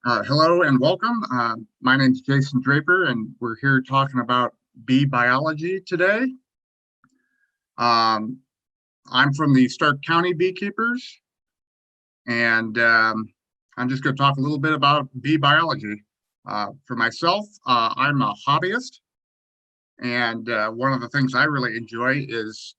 Hello and welcome. My name is Jason Draper, and we're here talking about bee biology today. Um, I'm from the Stark County Beekeepers, and I'm just going to talk a little bit about bee biology. For myself, I'm a hobbyist, and one of the things I really enjoy is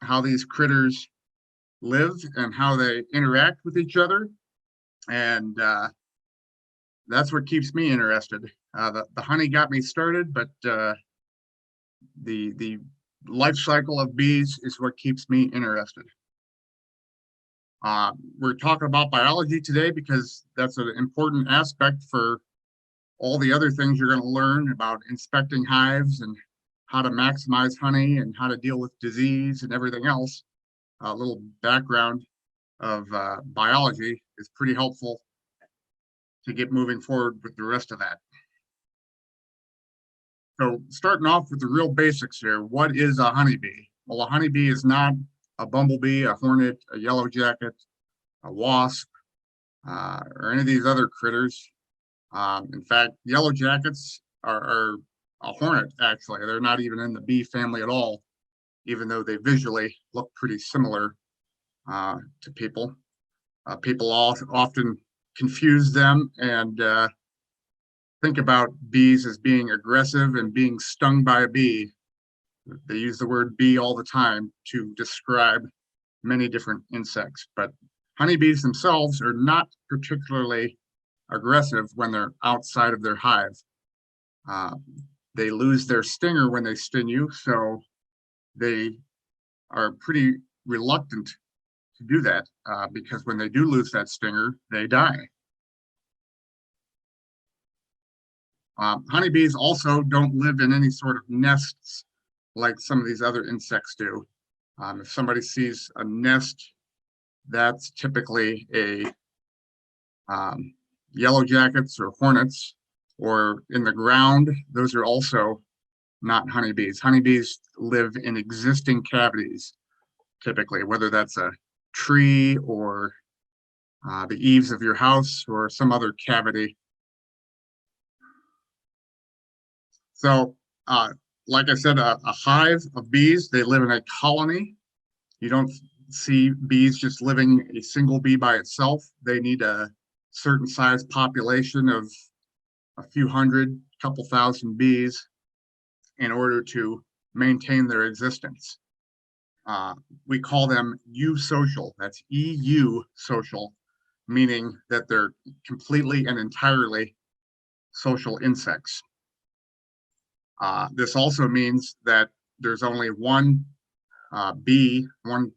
how these critters live and how they interact with each other. And that's what keeps me interested. The honey got me started, but the life cycle of bees is what keeps me interested. We're talking about biology today because that's an important aspect for all the other things you're going to learn about inspecting hives and how to maximize honey and how to deal with disease and everything else. A little background of biology is pretty helpful to get moving forward with the rest of that. So starting off with the real basics here, what is a honeybee? Well, a honeybee is not a bumblebee, a hornet, a yellow jacket, a wasp, or any of these other critters. In fact, yellow jackets are a hornet, actually. They're not even in the bee family at all, even though they visually look pretty similar to people. People often confuse them and think about bees as being aggressive and being stung by a bee. They use the word bee all the time to describe many different insects, but honeybees themselves are not particularly aggressive when they're outside of their hive. Uh, they lose their stinger when they sting you, so they are pretty reluctant to do that because when they do lose that stinger, they die. Honeybees also don't live in any sort of nests like some of these other insects do. If somebody sees a nest, that's typically a yellow jackets or hornets, or in the ground, those are also not honeybees. Honeybees live in existing cavities, typically, whether that's a tree or the eaves of your house or some other cavity. So, like I said, a hive of bees, they live in a colony. You don't see bees just living a single bee by itself. They need a certain size population of a few hundred, couple thousand bees in order to maintain their existence. We call them eusocial. That's EU social, meaning that they're completely and entirely social insects. This also means that there's only one bee, one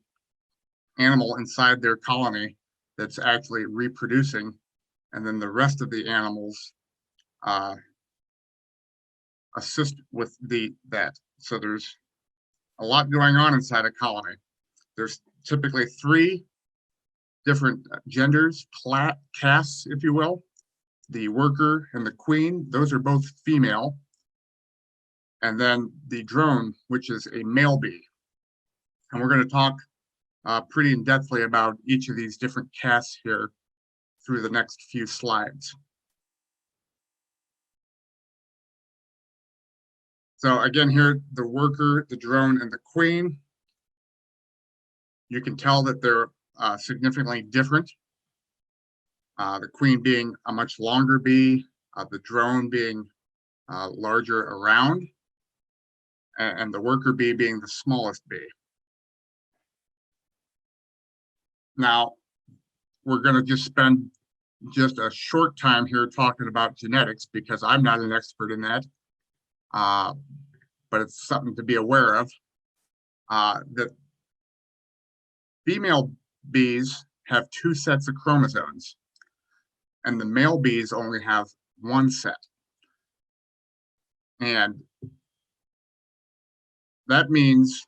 animal inside their colony that's actually reproducing, and then the rest of the animals assist with that. So there's a lot going on inside a colony. There's typically three different genders, castes, if you will. The worker and the queen, those are both female. And then the drone, which is a male bee. And we're going to talk pretty in-depthly about each of these different castes here through the next few slides. So again, here, the worker, the drone, and the queen. You can tell that they're significantly different. The queen being a much longer bee, the drone being larger around, and the worker bee being the smallest bee. Now, we're going to just spend just a short time here talking about genetics because I'm not an expert in that, but it's something to be aware of. That female bees have two sets of chromosomes, and the male bees only have one set. And that means,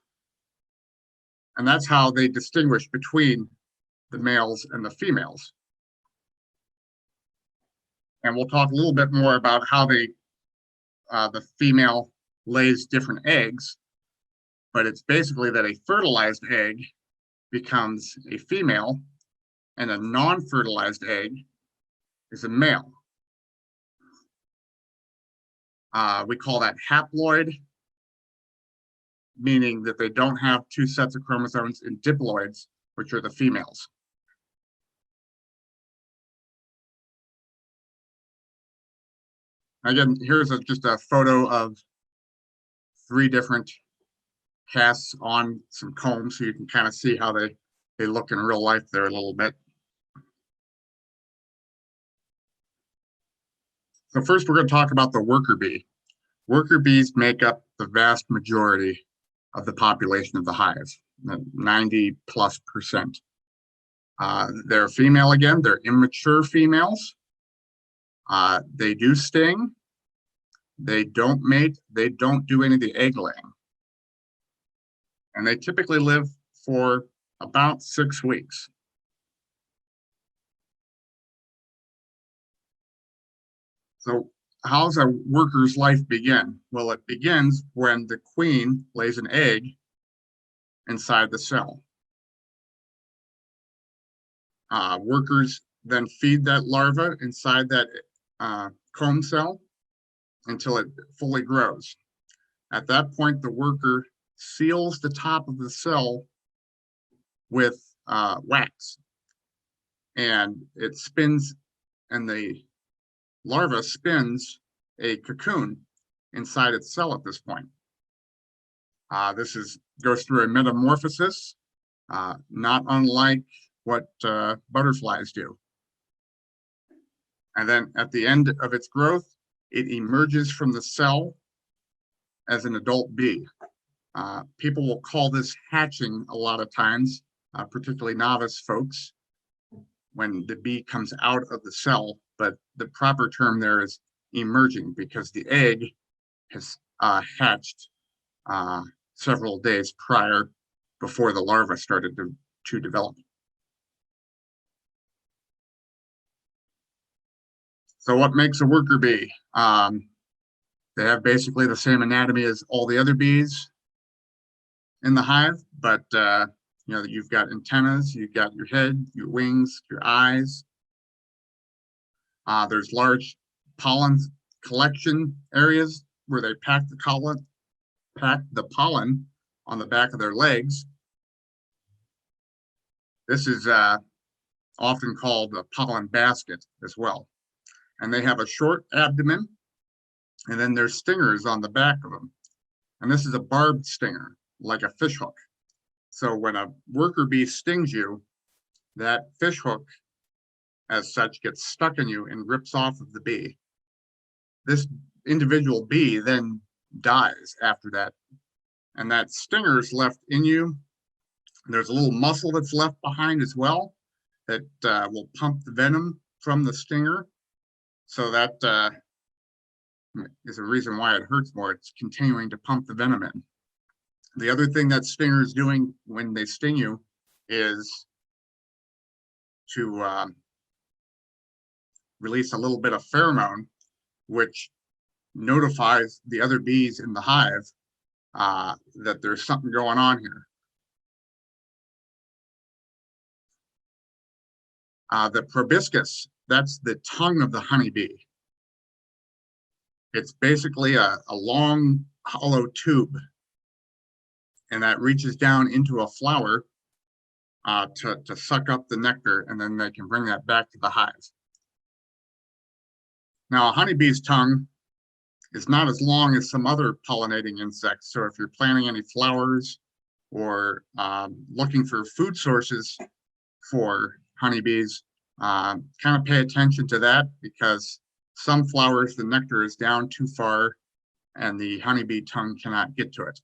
and that's how they distinguish between the males and the females. And we'll talk a little bit more about how the female lays different eggs, but it's basically that a fertilized egg becomes a female and a non-fertilized egg is a male. We call that haploid, meaning that they don't have two sets of chromosomes, and diploids, which are the females. Again, here's just a photo of 3 different casts on some combs, so you can kind of see how they look in real life there a little bit. So first, we're going to talk about the worker bee. Worker bees make up the vast majority of the population of the hive, 90+%. They're female again. They're immature females. They do sting. They don't mate. They don't do any of the egg laying. And they typically live for about 6 weeks. So how's a worker's life begin? Well, it begins when the queen lays an egg inside the cell. Workers then feed that larva inside that comb cell until it fully grows. At that point, the worker seals the top of the cell with wax, and it spins, and the larva spins a cocoon inside its cell at this point. This goes through a metamorphosis, not unlike what butterflies do. And then at the end of its growth, it emerges from the cell as an adult bee. People will call this hatching a lot of times, particularly novice folks, when the bee comes out of the cell, but the proper term there is emerging, because the egg has hatched several days before the larva started to develop. So what makes a worker bee? They have basically the same anatomy as all the other bees in the hive, but you've got antennas, you've got your head, your wings, your eyes. There's large pollen collection areas where they pack the pollen on the back of their legs. This is often called a pollen basket as well. And they have a short abdomen, and then there's stingers on the back of them. And this is a barbed stinger, like a fish hook. So when a worker bee stings you, that fish hook, as such, gets stuck in you and rips off of the bee. This individual bee then dies after that. And that stinger is left in you. There's a little muscle that's left behind as well that will pump the venom from the stinger. So that is a reason why it hurts more. It's continuing to pump the venom in. The other thing that stinger is doing when they sting you is to release a little bit of pheromone, which notifies the other bees in the hive that there's something going on here. The proboscis, that's the tongue of the honeybee. It's basically a long, hollow tube, and that reaches down into a flower to suck up the nectar, and then they can bring that back to the hive. Now, a honeybee's tongue is not as long as some other pollinating insects. So if you're planting any flowers or looking for food sources for honeybees, kind of pay attention to that, because some flowers, the nectar is down too far and the honeybee tongue cannot get to it.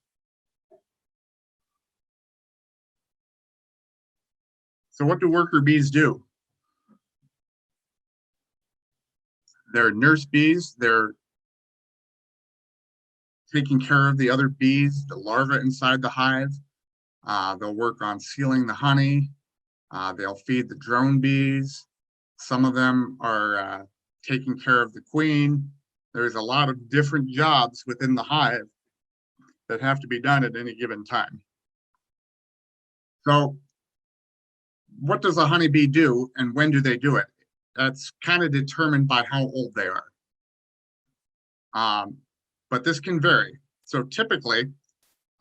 So what do worker bees do? They're nurse bees. They're taking care of the other bees, the larvae inside the hive. They'll work on sealing the honey. They'll feed the drone bees. Some of them are taking care of the queen. There's a lot of different jobs within the hive that have to be done at any given time. So what does a honeybee do, and when do they do it? That's kind of determined by how old they are. but this can vary. So typically,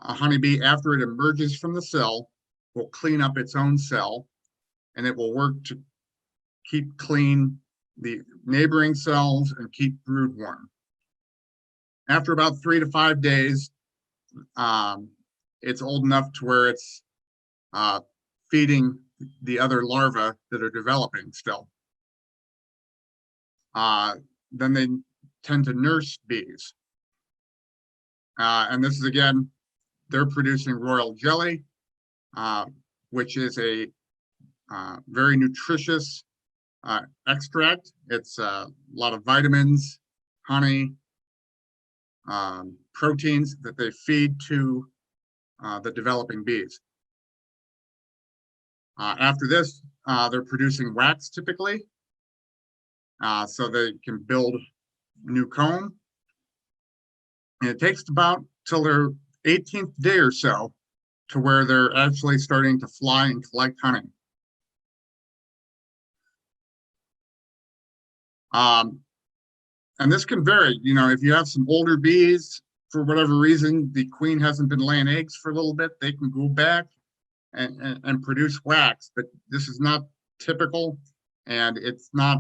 a honeybee, after it emerges from the cell, will clean up its own cell, and it will work to keep clean the neighboring cells and keep brood warm. After about 3 to 5 days, it's old enough to where it's feeding the other larvae that are developing still. Then they tend to nurse bees. And this is, again, they're producing royal jelly, which is a very nutritious extract. It's a lot of vitamins, honey, proteins that they feed to the developing bees. After this, they're producing wax typically, so they can build new comb. And it takes about till their 18th day or so to where they're actually starting to fly and collect honey. And this can vary. You know, if you have some older bees, for whatever reason, the queen hasn't been laying eggs for a little bit, they can go back and produce wax, but this is not typical, and it's not,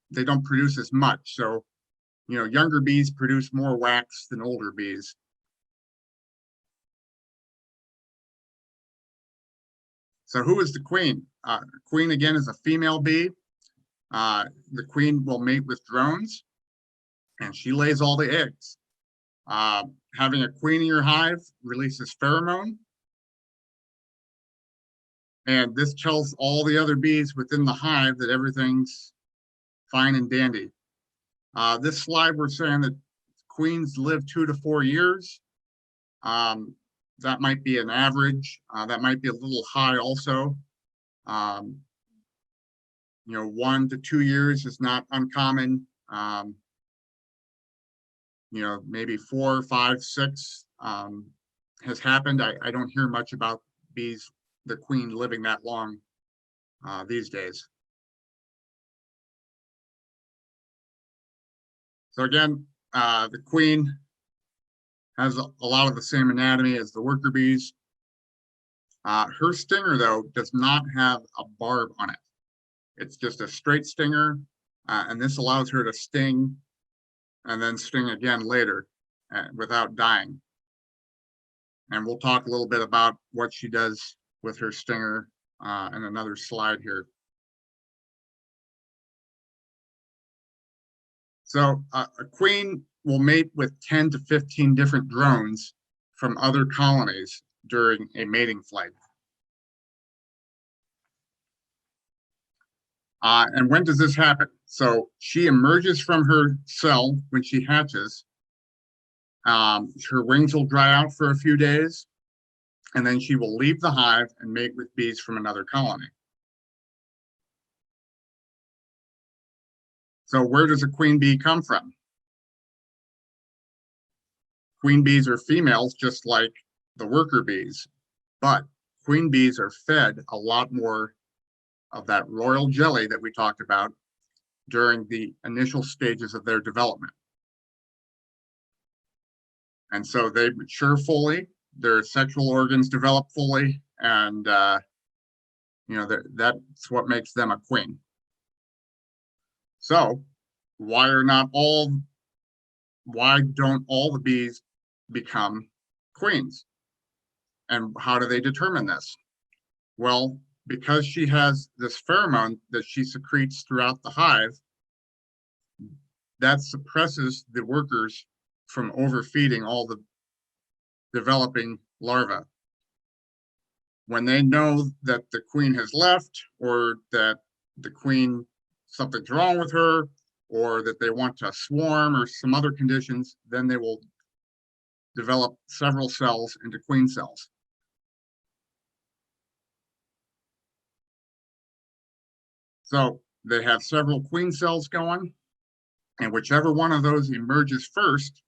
they don't produce as much. So, you know, younger bees produce more wax than older bees. So who is the queen? Queen, again, is a female bee. The queen will mate with drones, and she lays all the eggs. Having a queen in your hive releases pheromone, and this tells all the other bees within the hive that everything's fine and dandy. This slide, we're saying that queens live 2 to 4 years. That might be an average. That might be a little high also. You know, 1 to 2 years is not uncommon. You know, maybe 4, 5, 6 has happened. I don't hear much about bees, the queen living that long these days. So again, the queen has a lot of the same anatomy as the worker bees. Her stinger, though, does not have a barb on it. It's just a straight stinger, and this allows her to sting and then sting again later without dying. And we'll talk a little bit about what she does with her stinger in another slide here. So a queen will mate with 10 to 15 different drones from other colonies during a mating flight. And when does this happen? So she emerges from her cell when she hatches. Her wings will dry out for a few days, and then she will leave the hive and mate with bees from another colony. So where does a queen bee come from? Queen bees are females, just like the worker bees, but queen bees are fed a lot more of that royal jelly that we talked about during the initial stages of their development. And so they mature fully, their sexual organs develop fully, and you know, that's what makes them a queen. So why don't all the bees become queens? And how do they determine this? Well, because she has this pheromone that she secretes throughout the hive, that suppresses the workers from overfeeding all the developing larvae. When they know that the queen has left, or that the queen, something's wrong with her, or that they want to swarm or some other conditions, then they will develop several cells into queen cells. So they have several queen cells going, and whichever one of those emerges first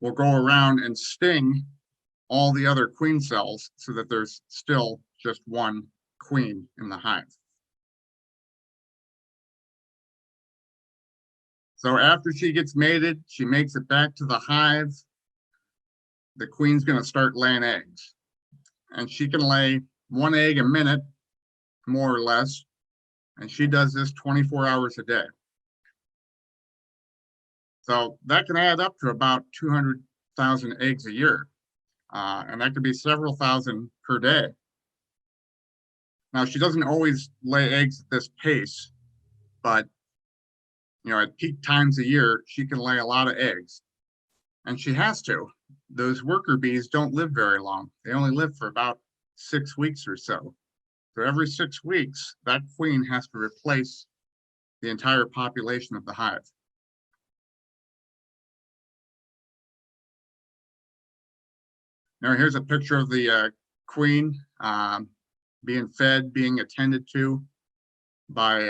will go around and sting all the other queen cells so that there's still just one queen in the hive. So after she gets mated, she makes it back to the hive. The queen's going to start laying eggs, and she can lay 1 egg a minute, more or less. And she does this 24 hours a day. So that can add up to about 200,000 eggs a year. And that could be several thousand per day. Now, she doesn't always lay eggs at this pace, but at peak times a year, she can lay a lot of eggs. And she has to. Those worker bees don't live very long. They only live for about 6 weeks or so. So every 6 weeks, that queen has to replace the entire population of the hive. Now here's a picture of the queen being fed, being attended to by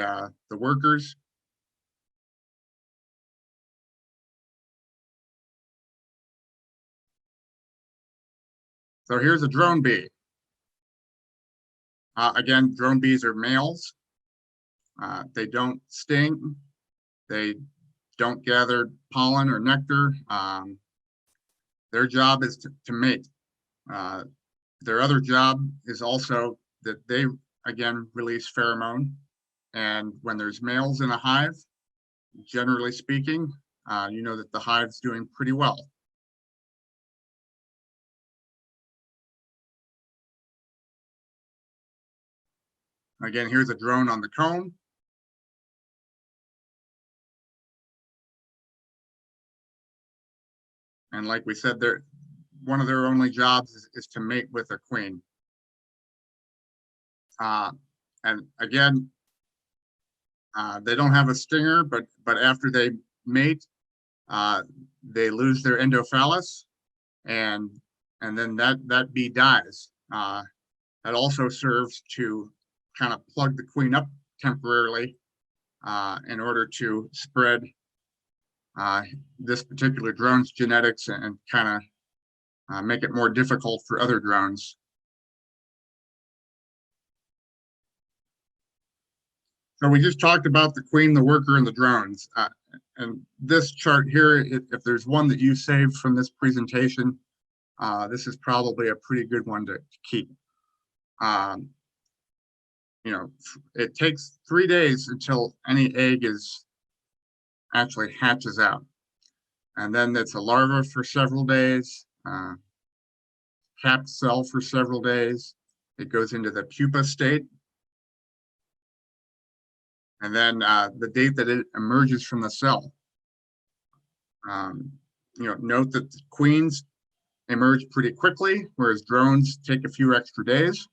the workers. So here's a drone bee. Again, drone bees are males. They don't sting. They don't gather pollen or nectar. Their job is to mate. Their other job is also that they, again, release pheromone. And when there's males in a hive, generally speaking, you know that the hive's doing pretty well. Again, here's a drone on the comb. And like we said, one of their only jobs is to mate with a queen. And again, they don't have a stinger, but after they mate, they lose their endophallus, and then that bee dies. That also serves to kind of plug the queen up temporarily in order to spread this particular drone's genetics and kind of make it more difficult for other drones. So we just talked about the queen, the worker, and the drones. And this chart here, if there's one that you saved from this presentation, this is probably a pretty good one to keep. It takes 3 days until any egg actually hatches out. And then it's a larva for several days, capped cell for several days. It goes into the pupa state. And then the date that it emerges from the cell. Note that the queens emerge pretty quickly, whereas drones take a few extra days.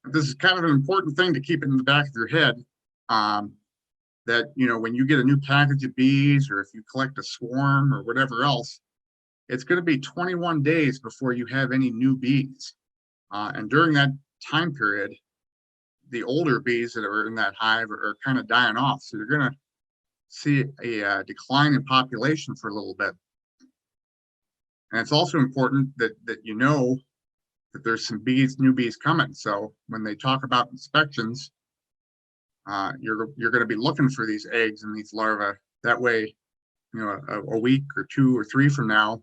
This is kind of an important thing to keep in the back of your head, that when you get a new package of bees, or if you collect a swarm or whatever else, it's going to be 21 days before you have any new bees. And during that time period, the older bees that are in that hive are kind of dying off. So you're going to see a decline in population for a little bit. And it's also important that you know that there's some new bees coming. So when they talk about inspections, you're going to be looking for these eggs and these larvae. That way, a week or 2 or 3 from now,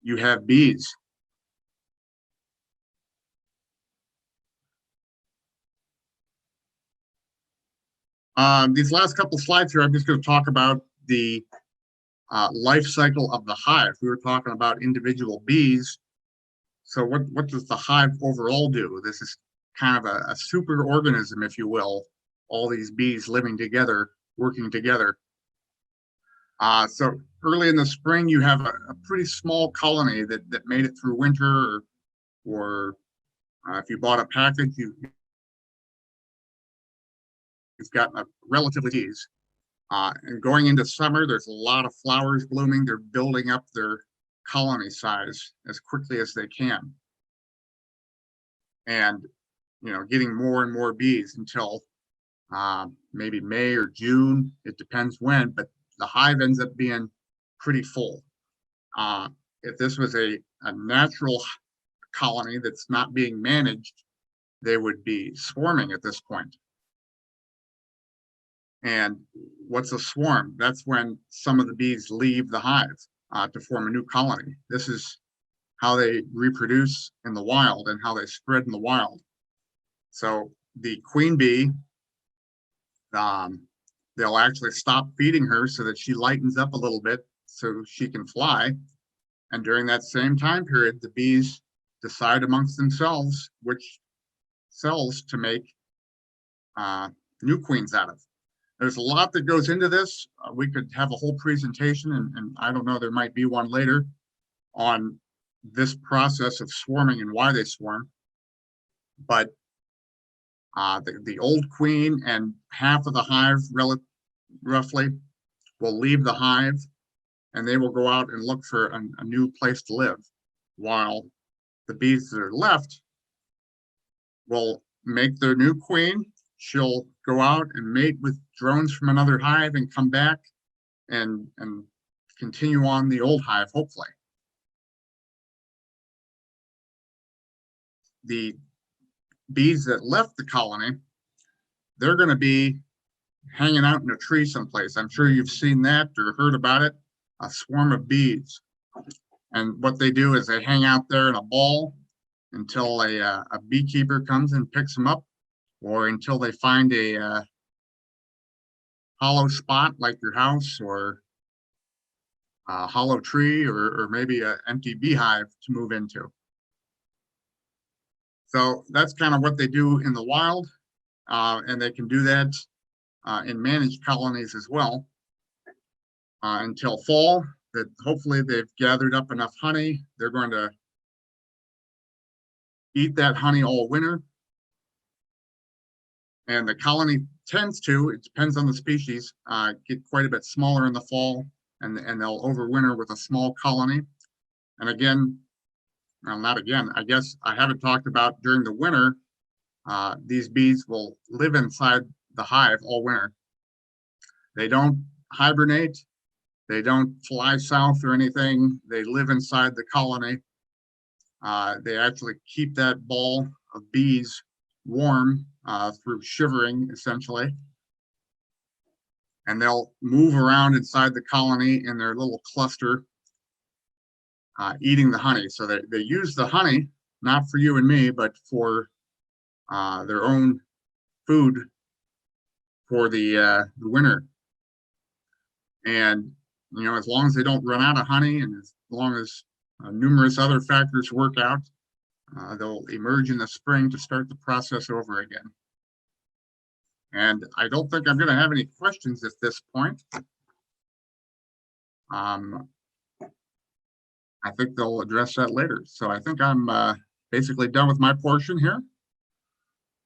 you have bees. These last couple slides here, I'm just going to talk about the life cycle of the hive. We were talking about individual bees. So what does the hive overall do? This is kind of a super organism, if you will, all these bees living together, working together. So early in the spring, you have a pretty small colony that made it through winter, or if you bought a package, you've gotten a relatively bees. And going into summer, there's a lot of flowers blooming. They're building up their colony size as quickly as they can. And, getting more and more bees until maybe May or June. It depends when, but the hive ends up being pretty full. If this was a natural colony that's not being managed, they would be swarming at this point. And what's a swarm? That's when some of the bees leave the hive to form a new colony. This is how they reproduce in the wild and how they spread in the wild. So the queen bee, they'll actually stop feeding her so that she lightens up a little bit so she can fly. And during that same time period, the bees decide amongst themselves which cells to make new queens out of. There's a lot that goes into this. We could have a whole presentation, and I don't know, there might be one later on this process of swarming and why they swarm. But the old queen and half of the hive roughly will leave the hive, and they will go out and look for a new place to live, while the bees that are left will make their new queen. She'll go out and mate with drones from another hive and come back and continue on the old hive, hopefully. The bees that left the colony, they're going to be hanging out in a tree someplace. I'm sure you've seen that or heard about it, a swarm of bees. And what they do is they hang out there in a ball until a beekeeper comes and picks them up, or until they find a hollow spot like your house, or a hollow tree, or maybe an empty beehive to move into. So that's kind of what they do in the wild, and they can do that in managed colonies as well until fall. That hopefully they've gathered up enough honey. They're going to eat that honey all winter. And the colony tends to, it depends on the species, get quite a bit smaller in the fall, and they'll overwinter with a small colony. And again, well, not again, I guess I haven't talked about during the winter, these bees will live inside the hive all winter. They don't hibernate. They don't fly south or anything. They live inside the colony. They actually keep that ball of bees warm through shivering, essentially. And they'll move around inside the colony in their little cluster, eating the honey. So they use the honey, not for you and me, but for their own food for the winter. And, you know, as long as they don't run out of honey, and as long as numerous other factors work out, they'll emerge in the spring to start the process over again. And I don't think I'm going to have any questions at this point. I think they'll address that later. So I think I'm basically done with my portion here.